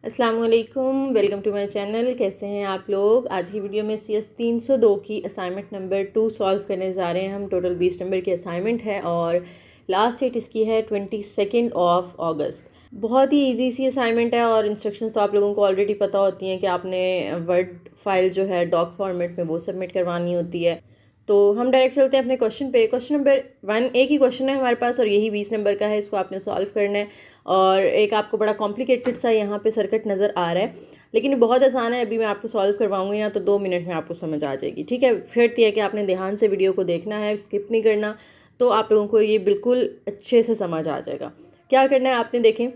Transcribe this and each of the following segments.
अस्सलाम वालेकुम, welcome to my channel. कैसे हैं आप लोग। आज की वीडियो में CS 302 की असाइनमेंट नंबर 2 सॉल्व करने जा रहे हैं हम। टोटल 20 नंबर की असाइनमेंट है और लास्ट डेट इसकी है 22 अगस्त। बहुत ही इजी सी असाइनमेंट है और इंस्ट्रक्शंस तो आप लोगों को ऑलरेडी पता होती हैं कि आपने वर्ड फाइल जो है डॉक फॉर्मेट में वो सबमिट करवानी होती है। तो हम डायरेक्ट चलते हैं अपने क्वेश्चन पे। क्वेश्चन नंबर 1 एक ही क्वेश्चन है हमारे पास और यही 20 नंबर का है। इसको आपने सॉल्व करना है और एक आपको बड़ा कॉम्प्लिकेटेड सा यहाँ पे सर्किट नज़र आ रहा है, लेकिन ये बहुत आसान है। अभी मैं आपको सॉल्व करवाऊंगी ना तो 2 मिनट में आपको समझ आ जाएगी। ठीक है, फिर यह है कि आपने ध्यान से वीडियो को देखना है, स्किप नहीं करना, तो आप लोगों को ये बिल्कुल अच्छे से समझ आ जाएगा। क्या करना है आपने, देखें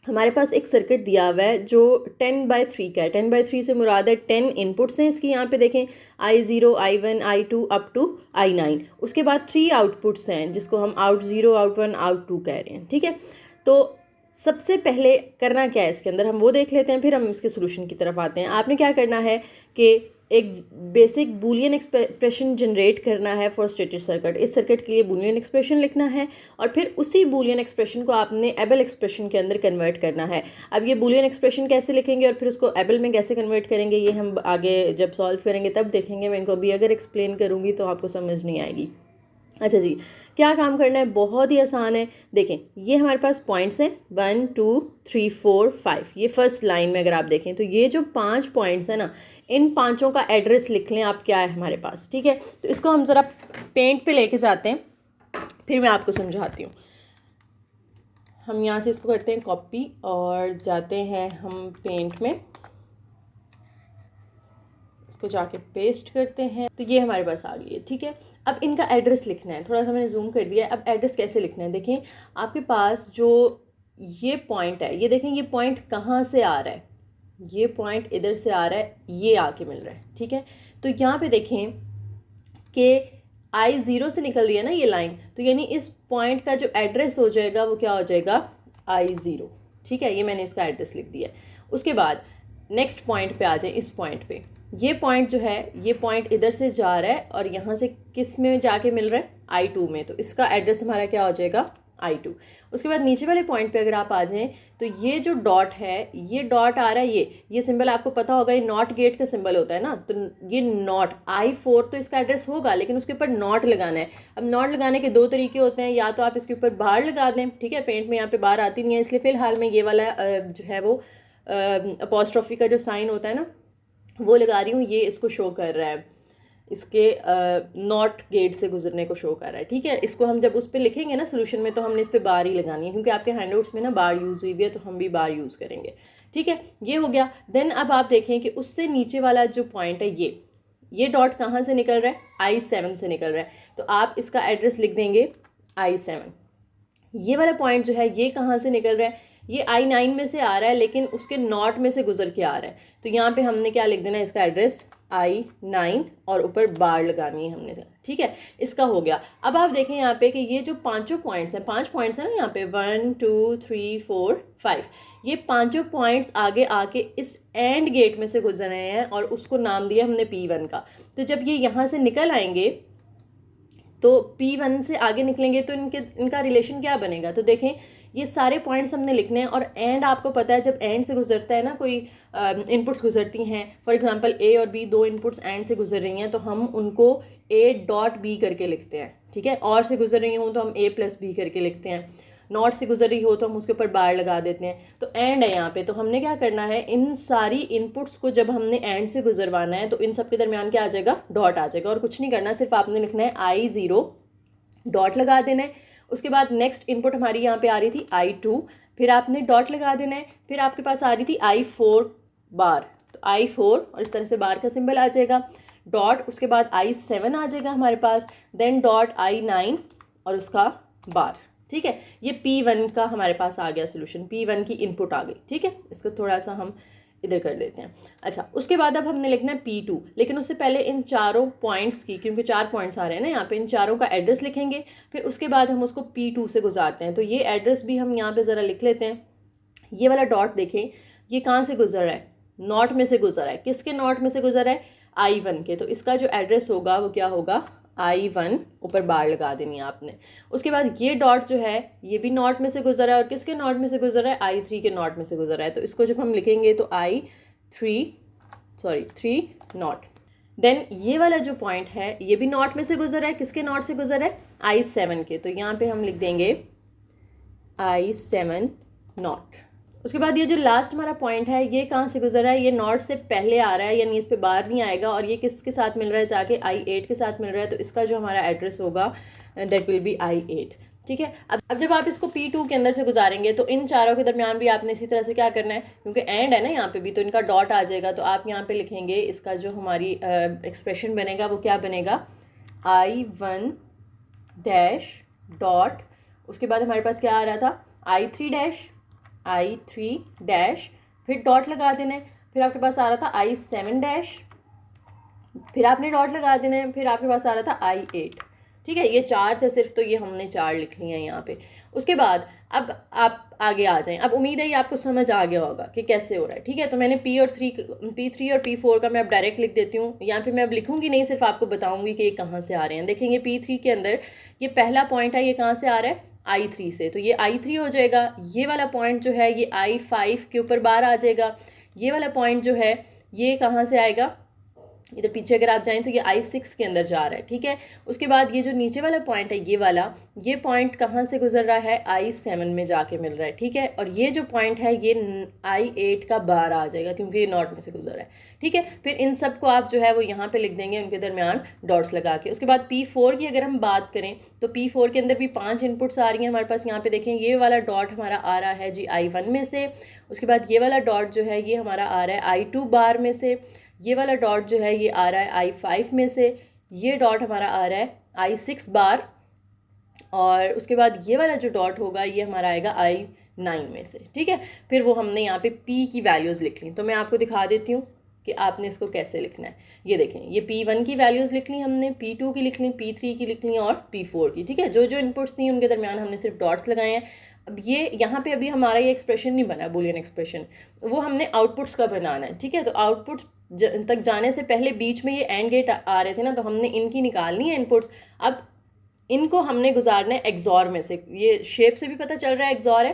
हमारे पास एक सर्किट दिया हुआ है जो 10/3 का है। 10/3 से मुराद है 10 इनपुट्स हैं इसकी। यहाँ पे देखें I0, I1, I2 up to I9। उसके बाद 3 आउटपुट्स हैं जिसको हम out0, out1, out2 कह रहे हैं। ठीक है, तो सबसे पहले करना क्या है इसके अंदर हम वो देख लेते हैं, फिर हम इसके सोल्यूशन की तरफ आते हैं। आपने क्या करना है कि एक बेसिक बूलियन एक्सप्रेशन जनरेट करना है फॉर स्टेटेड सर्किट। इस सर्किट के लिए बूलियन एक्सप्रेशन लिखना है और फिर उसी बूलियन एक्सप्रेशन को आपने एबल एक्सप्रेशन के अंदर कन्वर्ट करना है। अब ये बूलियन एक्सप्रेशन कैसे लिखेंगे और फिर उसको एबल में कैसे कन्वर्ट करेंगे ये हम आगे जब सॉल्व करेंगे तब देखेंगे। मैं इनको अभी अगर एक्सप्लेन करूँगी तो आपको समझ नहीं आएगी। अच्छा जी, क्या काम करना है, बहुत ही आसान है। देखें ये हमारे पास पॉइंट्स हैं 1 2 3 4 5। ये फर्स्ट लाइन में अगर आप देखें तो ये जो 5 पॉइंट्स हैं ना, इन पांचों का एड्रेस लिख लें आप क्या है हमारे पास। ठीक है, तो इसको हम ज़रा पेंट पे लेके जाते हैं, फिर मैं आपको समझाती हूँ। हम यहाँ से इसको करते हैं कॉपी और जाते हैं हम पेंट में, इसको जाके पेस्ट करते हैं तो ये हमारे पास आ गई है। ठीक है, अब इनका एड्रेस लिखना है। थोड़ा सा मैंने जूम कर दिया है। अब एड्रेस कैसे लिखना है, देखें आपके पास जो ये पॉइंट है, ये देखें ये पॉइंट कहाँ से आ रहा है, ये पॉइंट इधर से आ रहा है, ये आके मिल रहा है। ठीक है, तो यहाँ पे देखें कि I0 से निकल रही है ना ये लाइन, तो यानी इस पॉइंट का जो एड्रेस हो जाएगा वो क्या हो जाएगा, I0। ठीक है, ये मैंने इसका एड्रेस लिख दिया है। उसके बाद नेक्स्ट पॉइंट पे आ जाए। इस पॉइंट पे ये पॉइंट जो है, ये पॉइंट इधर से जा रहा है और यहाँ से किस में जाके मिल रहा है, I2 में, तो इसका एड्रेस हमारा क्या हो जाएगा, I2। उसके बाद नीचे वाले पॉइंट पे अगर आप आ जाएं तो ये जो डॉट है, ये डॉट आ रहा है, ये सिंबल आपको पता होगा, ये नॉट गेट का सिंबल होता है ना, तो ये नॉट I4 तो इसका एड्रेस होगा, लेकिन उसके ऊपर नॉट लगाना है। अब नॉट लगाने के 2 तरीके होते हैं, या तो आप इसके ऊपर बार लगा दें। ठीक है, पेंट में यहाँ पे बार आती नहीं है इसलिए फ़िलहाल में ये वाला जो है वो अपॉस्ट्रोफी का जो साइन होता है ना वो लगा रही हूँ। ये इसको शो कर रहा है, इसके नॉट गेट से गुजरने को शो कर रहा है। ठीक है, इसको हम जब उस पर लिखेंगे ना सोल्यूशन में तो हमने इस पर बार ही लगानी है, क्योंकि आपके हैंडआउट्स में ना बार यूज़ हुई हुई है तो हम भी बार यूज़ करेंगे। ठीक है, ये हो गया। देन अब आप देखें कि उससे नीचे वाला जो पॉइंट है, ये डॉट कहाँ से निकल रहा है, I7 से निकल रहा है, तो आप इसका एड्रेस लिख देंगे I7। ये वाला पॉइंट जो है ये कहाँ से निकल रहा है, ये I9 में से आ रहा है, लेकिन उसके नॉट में से गुजर के आ रहा है, तो यहाँ पे हमने क्या लिख देना है, इसका एड्रेस I9 और ऊपर बार लगानी है हमने। ठीक है, इसका हो गया। अब आप देखें यहाँ पे कि ये जो पांचों पॉइंट्स हैं, 5 पॉइंट्स हैं ना यहाँ पे, 1 2 3 4 5, ये पांचों पॉइंट्स आगे आके इस एंड गेट में से गुजर रहे हैं और उसको नाम दिया हमने P1 का। तो जब ये यहाँ से निकल आएंगे तो P1 से आगे निकलेंगे तो इनका रिलेशन क्या बनेगा, तो देखें ये सारे पॉइंट्स हमने लिखने हैं। और एंड आपको पता है जब एंड से गुजरता है ना, कोई इनपुट्स गुजरती हैं, फॉर एग्जांपल A और B 2 इनपुट्स एंड से गुजर रही हैं तो हम उनको A.B करके लिखते हैं। ठीक है, और से गुजर रही हूँ तो हम A+B करके लिखते हैं, नॉट से गुजर रही हो तो हम उसके ऊपर बार लगा देते हैं। तो एंड है यहाँ पे, तो हमने क्या करना है, इन सारी इनपुट्स को जब हमने एंड से गुजरवाना है तो इन सब के दरमियान क्या आ जाएगा, डॉट आ जाएगा। और कुछ नहीं करना, सिर्फ आपने लिखना है I0 डॉट लगा देना है। उसके बाद नेक्स्ट इनपुट हमारी यहाँ पे आ रही थी I2, फिर आपने डॉट लगा देना है। फिर आपके पास आ रही थी I4 बार, तो I4 और इस तरह से बार का सिंबल आ जाएगा, डॉट, उसके बाद I7 आ जाएगा हमारे पास, देन डॉट I9 और उसका बार। ठीक है, ये P1 का हमारे पास आ गया सोल्यूशन, P1 की इनपुट आ गई। ठीक है, इसको थोड़ा सा हम इधर कर देते हैं। अच्छा, उसके बाद अब हमने लिखना है P2, लेकिन उससे पहले इन चारों पॉइंट्स की, क्योंकि 4 पॉइंट्स आ रहे हैं ना यहाँ पे, इन चारों का एड्रेस लिखेंगे, फिर उसके बाद हम उसको P2 से गुजारते हैं। तो ये एड्रेस भी हम यहाँ पे ज़रा लिख लेते हैं। ये वाला डॉट देखें, ये कहाँ से गुजर रहा है, नॉट में से गुजर रहा है। किसके नॉट में से गुजर रहा है, I1 के, तो इसका जो एड्रेस होगा वो क्या होगा, I1 ऊपर बार लगा देनी है आपने। उसके बाद ये डॉट जो है ये भी नॉट में से गुजर रहा है, और किसके नॉट में से गुजर रहा है, I3 के नॉट में से गुजर रहा है। तो इसको जब हम लिखेंगे तो 3 नॉट। देन ये वाला जो पॉइंट है ये भी नॉट में से गुजर रहा है, किसके नॉट से गुजर रहा है, I7 के। तो यहाँ पे हम लिख देंगे I7 नॉट। उसके बाद ये जो लास्ट हमारा पॉइंट है ये कहाँ से गुजर रहा है, ये नॉट से पहले आ रहा है, यानी इस पे बार नहीं आएगा, और ये किसके साथ मिल रहा है, जाके I8 के साथ मिल रहा है। तो इसका जो हमारा एड्रेस होगा दैट विल बी I8। ठीक है। अब जब आप इसको P2 के अंदर से गुजारेंगे तो इन चारों के दरमियान भी आपने इसी तरह से क्या करना है, क्योंकि एंड है ना यहाँ पे भी, तो इनका डॉट आ जाएगा। तो आप यहाँ पे लिखेंगे इसका जो हमारी एक्सप्रेशन बनेगा वो क्या बनेगा, I1 डैश डॉट, उसके बाद हमारे पास क्या आ रहा था, I3 डैश, फिर डॉट लगा देना है, फिर आपके पास आ रहा था I7 डैश, फिर आपने डॉट लगा देना है, फिर आपके पास आ रहा था I8। ठीक है, ये चार थे सिर्फ, तो ये हमने चार लिख लिए हैं यहाँ पे। उसके बाद अब आप आगे आ जाएं। अब उम्मीद है ये आपको समझ आ गया होगा कि कैसे हो रहा है। ठीक है, तो मैंने P3 और P4 का मैं अब डायरेक्ट लिख देती हूँ। यहाँ पे मैं अब लिखूँगी नहीं, सिर्फ आपको बताऊँगी कि ये कहाँ से आ रहे हैं। देखेंगे P3 के अंदर ये पहला पॉइंट है, ये कहाँ से आ रहा है, I3 से। तो ये I3 हो जाएगा। ये वाला पॉइंट जो है ये I5 के ऊपर बार आ जाएगा। ये वाला पॉइंट जो है ये कहाँ से आएगा, इधर पीछे अगर आप जाएं तो ये I6 के अंदर जा रहा है। ठीक है, उसके बाद ये जो नीचे वाला पॉइंट है ये वाला, ये पॉइंट कहाँ से गुजर रहा है, I7 में जाके मिल रहा है। ठीक है, और ये जो पॉइंट है ये I8 का बार आ जाएगा, क्योंकि ये नॉट में से गुजर रहा है। ठीक है, फिर इन सब को आप जो है वो यहाँ पे लिख देंगे उनके दरमियान डॉट्स लगा के। उसके बाद P4 की अगर हम बात करें तो P4 के अंदर भी 5 इनपुट्स आ रही हैं हमारे पास। यहाँ पे देखें ये वाला डॉट हमारा आ रहा है जी I1 में से। उसके बाद ये वाला डॉट जो है ये हमारा आ रहा है I2 बार में से। ये वाला डॉट जो है ये आ रहा है I5 में से। ये डॉट हमारा आ रहा है I6 बार, और उसके बाद ये वाला जो डॉट होगा ये हमारा आएगा I9 में से। ठीक है, फिर वो हमने यहाँ पे P की वैल्यूज़ लिख ली। तो मैं आपको दिखा देती हूँ कि आपने इसको कैसे लिखना है। ये देखें, ये P1 की वैल्यूज़ लिख ली हमने, P2 की लिख ली, P3 की लिख ली और P4 की। ठीक है, जो जो इनपुट्स थी उनके दरमियान हमने सिर्फ डॉट्स लगाए हैं। अब ये यहाँ पे अभी हमारा ये एक्सप्रेशन नहीं बना, बूलियन एक्सप्रेशन, वो हमने आउटपुट्स का बनाना है। ठीक है, तो आउटपुट तक जाने से पहले बीच में ये एंड गेट आ रहे थे ना, तो हमने इनकी निकालनी है इनपुट्स। अब इनको हमने गुजारना है एक्सॉर में से। ये शेप से भी पता चल रहा है एक्सॉर है,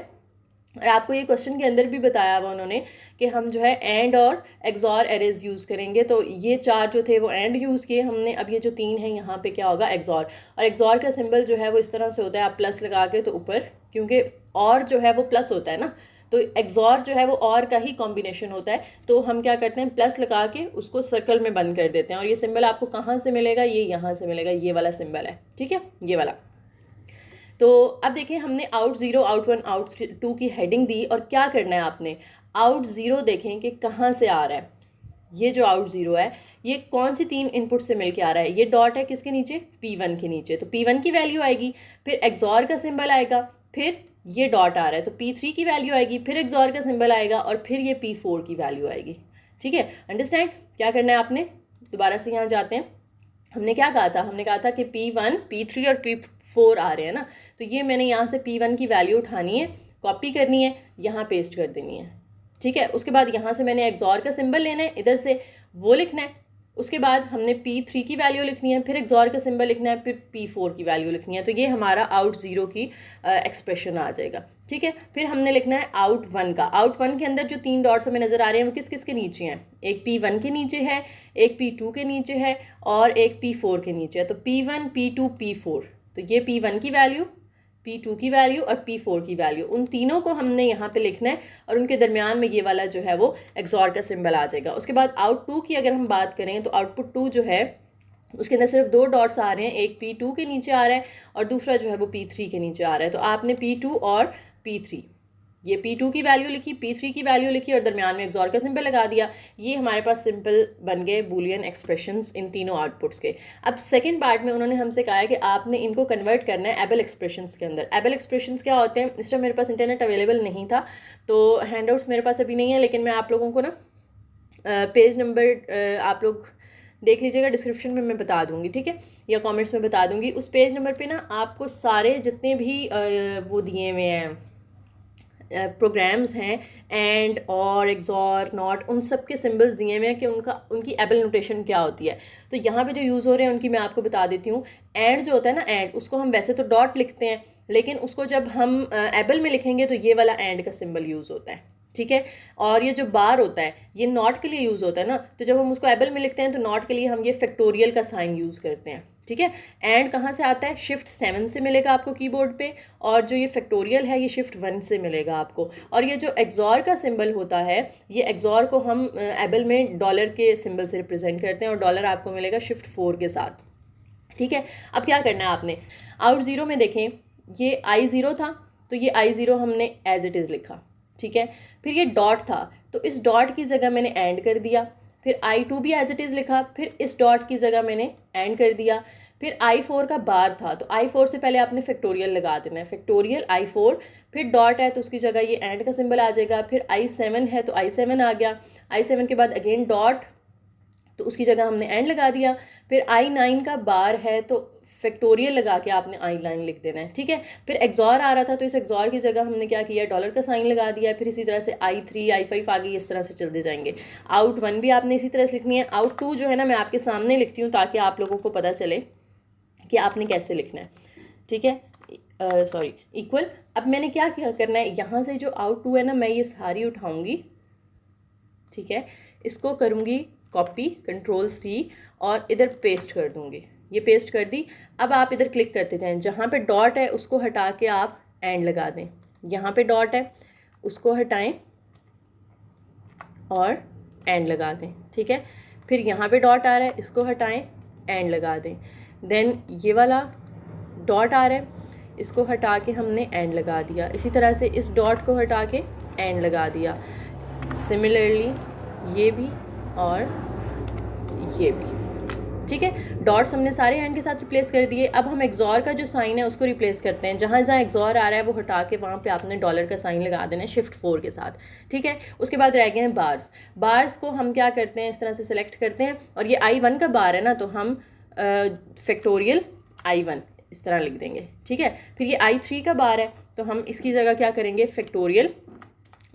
और आपको ये क्वेश्चन के अंदर भी बताया हुआ उन्होंने कि हम जो है एंड और एक्सॉर एरेज यूज़ करेंगे। तो ये चार जो थे वो एंड यूज़ किए हमने। अब ये जो तीन है यहाँ पे क्या होगा, एक्सॉर। और एक्सॉर का सिंबल जो है वो इस तरह से होता है, आप प्लस लगा के तो ऊपर, क्योंकि और जो है वो प्लस होता है ना, तो एक्सॉर जो है वो और का ही कॉम्बिनेशन होता है। तो हम क्या करते हैं, प्लस लगा के उसको सर्कल में बंद कर देते हैं। और ये सिंबल आपको कहाँ से मिलेगा, ये यहाँ से मिलेगा, ये वाला सिंबल है। ठीक है, ये वाला। तो अब देखिए हमने आउट 0, आउट 1, आउट 2 की हेडिंग दी, और क्या करना है आपने, आउट 0 देखें कि कहाँ से आ रहा है। ये जो आउट 0 है ये कौन सी तीन इनपुट से मिलके आ रहा है, ये डॉट है किसके नीचे, P1 के नीचे। तो P1 की वैल्यू आएगी, फिर एक्सॉर का सिंबल आएगा, फिर ये डॉट आ रहा है तो P3 की वैल्यू आएगी, फिर एक्सॉर का सिंबल आएगा, और फिर ये P4 की वैल्यू आएगी। ठीक है, अंडरस्टैंड क्या करना है आपने। दोबारा से यहाँ जाते हैं, हमने क्या कहा था, हमने कहा था कि P1, P3 और P4 आ रहे हैं ना, तो ये मैंने यहाँ से P1 की वैल्यू उठानी है, कॉपी करनी है, यहाँ पेस्ट कर देनी है। ठीक है, उसके बाद यहाँ से मैंने एक्सॉर का सिंबल लेना है, इधर से वो लिखना है। उसके बाद हमने P3 की वैल्यू लिखनी है, फिर एक्सॉर का सिंबल लिखना है, फिर P4 की वैल्यू लिखनी है। तो ये हमारा आउट 0 की एक्सप्रेशन आ जाएगा। ठीक है, फिर हमने लिखना है आउट 1 का। आउट 1 के अंदर जो तीन डॉट्स हमें नज़र आ रहे हैं वो किस किस के नीचे हैं, एक P1 के नीचे है, एक P2 के नीचे है, और एक P4 के नीचे है। तो P1, P2, P4, तो ये P1 की वैल्यू, P2 की वैल्यू और P4 की वैल्यू, उन तीनों को हमने यहाँ पे लिखना है, और उनके दरमियान में ये वाला जो है वो एक्सॉर का सिंबल आ जाएगा। उसके बाद आउट 2 की अगर हम बात करें तो आउटपुट 2 जो है उसके अंदर सिर्फ दो डॉट्स आ रहे हैं, एक P2 के नीचे आ रहा है और दूसरा जो है वो P3 के नीचे आ रहा है। तो आपने P2 और P3, ये P2 की वैल्यू लिखी, P3 की वैल्यू लिखी, और दरमियान में एक्सॉर का सिंबल लगा दिया। ये हमारे पास सिंपल बन गए बूलियन एक्सप्रेशंस इन तीनों आउटपुट्स के। अब सेकंड पार्ट में उन्होंने हमसे कहा है कि आपने इनको कन्वर्ट करना है एबल एक्सप्रेशंस के अंदर। एबल एक्सप्रेशंस क्या होते हैं, इस टाइम मेरे पास इंटरनेट अवेलेबल नहीं था, तो हैंडआउट्स मेरे पास अभी नहीं है, लेकिन मैं आप लोगों को ना पेज नंबर आप लोग देख लीजिएगा, डिस्क्रिप्शन में मैं बता दूंगी, ठीक है, या कमेंट्स में बता दूंगी। उस पेज नंबर पे ना आपको सारे जितने भी वो दिए हुए हैं प्रोग्राम्स हैं एंड और एक्सॉर नॉट, उन सब के सिंबल्स दिए हुए हैं कि उनकी एबल नोटेशन क्या होती है। तो यहाँ पे जो यूज़ हो रहे हैं उनकी मैं आपको बता देती हूँ। एंड जो होता है ना, एंड उसको हम वैसे तो डॉट लिखते हैं, लेकिन उसको जब हम एबल में लिखेंगे तो ये वाला एंड का सिंबल यूज़ होता है, ठीक है। और ये जो बार होता है ये नॉट के लिए यूज़ होता है ना, तो जब हम उसको एबल में लिखते हैं तो नॉट के लिए हम ये फैक्टोरियल का साइन यूज़ करते हैं, ठीक है। एंड कहाँ से आता है? शिफ्ट 7 से मिलेगा आपको कीबोर्ड पे, और जो ये फैक्टोरियल है ये शिफ्ट 1 से मिलेगा आपको। और ये जो एक्सॉर का सिंबल होता है, ये एक्सॉर को हम एबल में डॉलर के सिंबल से रिप्रेजेंट करते हैं, और डॉलर आपको मिलेगा शिफ्ट 4 के साथ, ठीक है। अब क्या करना है आपने, आउट ज़ीरो में देखें ये I0 था, तो ये I0 हमने एज इट इज़ लिखा, ठीक है। फिर ये डॉट था, तो इस डॉट की जगह मैंने एंड कर दिया। फिर I2 भी एज इट इज़ लिखा, फिर इस डॉट की जगह मैंने एंड कर दिया। फिर I4 का बार था, तो I4 से पहले आपने फैक्टोरियल लगा देना है, फैक्टोरियल I4, फिर डॉट है तो उसकी जगह ये एंड का सिंबल आ जाएगा। फिर I7 है तो I7 आ गया, I7 के बाद अगेन डॉट, तो उसकी जगह हमने एंड लगा दिया। फिर I9 का बार है तो फैक्टोरियल लगा के आपने I9 लिख देना है, ठीक है। फिर एक्सॉर आ रहा था, तो इस एक्सॉर की जगह हमने क्या किया, डॉलर का साइन लगा दिया। फिर इसी तरह से I3 I5 आगे इस तरह से चलते जाएंगे। आउट 1 भी आपने इसी तरह से लिखनी है। आउट 2 जो है ना, मैं आपके सामने लिखती हूँ ताकि आप लोगों को पता चले कि आपने कैसे लिखना है, ठीक है। Sorry, equal. अब मैंने क्या करना है, यहाँ से जो आउट 2 है ना, मैं ये सारी उठाऊँगी, ठीक है। इसको करूँगी कॉपी, Ctrl+C, और इधर पेस्ट कर दूँगी। ये पेस्ट कर दी। अब आप इधर क्लिक करते जाएं, जहाँ पे डॉट है उसको हटा के आप एंड लगा दें। यहाँ पे डॉट है उसको हटाएं और एंड लगा दें, ठीक है। फिर यहाँ पे डॉट आ रहा है, इसको हटाएं, एंड लगा दें। देन ये वाला डॉट आ रहा है, इसको हटा के हमने एंड लगा दिया। इसी तरह से इस डॉट को हटा के एंड लगा दिया। सिमिलरली ये भी और ये भी, ठीक है। डॉट्स हमने सारे एंड के साथ रिप्लेस कर दिए। अब हम एक्सॉर का जो साइन है उसको रिप्लेस करते हैं। जहाँ जहाँ एक्सॉर आ रहा है वो हटा के वहाँ पे आपने डॉलर का साइन लगा देना है शिफ्ट 4 के साथ, ठीक है। उसके बाद रह गए हैं बार्स। बार्स को हम क्या करते हैं, इस तरह से सिलेक्ट करते हैं, और ये I1 का बार है ना, तो हम फैक्टोरियल I1 इस तरह लिख देंगे, ठीक है। फिर ये I3 का बार है, तो हम इसकी जगह क्या करेंगे, फैक्टोरियल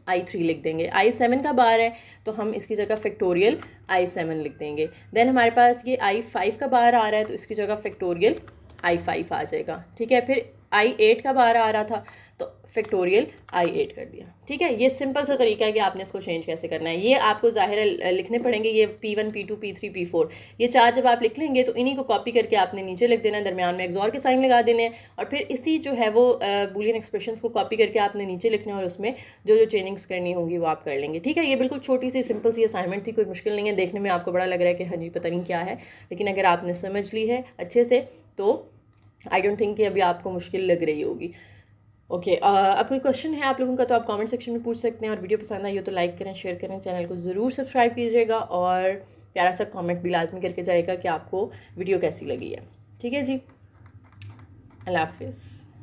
I3 लिख देंगे। I7 का बार है, तो हम इसकी जगह फैक्टोरियल I7 लिख देंगे। देन हमारे पास ये I5 का बार आ रहा है, तो इसकी जगह फैक्टोरियल I5 आ जाएगा, ठीक है। फिर I8 का बार आ रहा था, तो फैक्टोरियल I8 कर दिया, ठीक है। ये सिंपल सा तरीका है कि आपने इसको चेंज कैसे करना है। ये आपको ज़ाहिर है लिखने पड़ेंगे, ये P1 P2 P3 P4, ये 4 जब आप लिख लेंगे तो इन्हीं को कॉपी करके आपने नीचे लिख देना है, दरमियान में एक्सॉर के साइन लगा देने हैं, और फिर इसी जो है वो बूलियन एक्सप्रेशंस को कॉपी करके आपने नीचे लिखना है, और उसमें जो जो चेंजिंग्स करनी होंगी वो आप कर लेंगे, ठीक है। ये बिल्कुल छोटी सी सिंपल सी असाइनमेंट थी, कोई मुश्किल नहीं है। देखने में आपको बड़ा लग रहा है कि हाँ जी पता नहीं क्या है, लेकिन अगर आपने समझ ली है अच्छे से तो आई डोंट थिंक कि अभी आपको मुश्किल लग रही होगी। ओके, अब कोई क्वेश्चन है आप लोगों का तो आप कमेंट सेक्शन में पूछ सकते हैं, और वीडियो पसंद आई हो तो लाइक करें, शेयर करें, चैनल को ज़रूर सब्सक्राइब कीजिएगा, और प्यारा सा कमेंट भी लाजमी करके जाएगा कि आपको वीडियो कैसी लगी है, ठीक है जी। अल्लाह हाफिज़।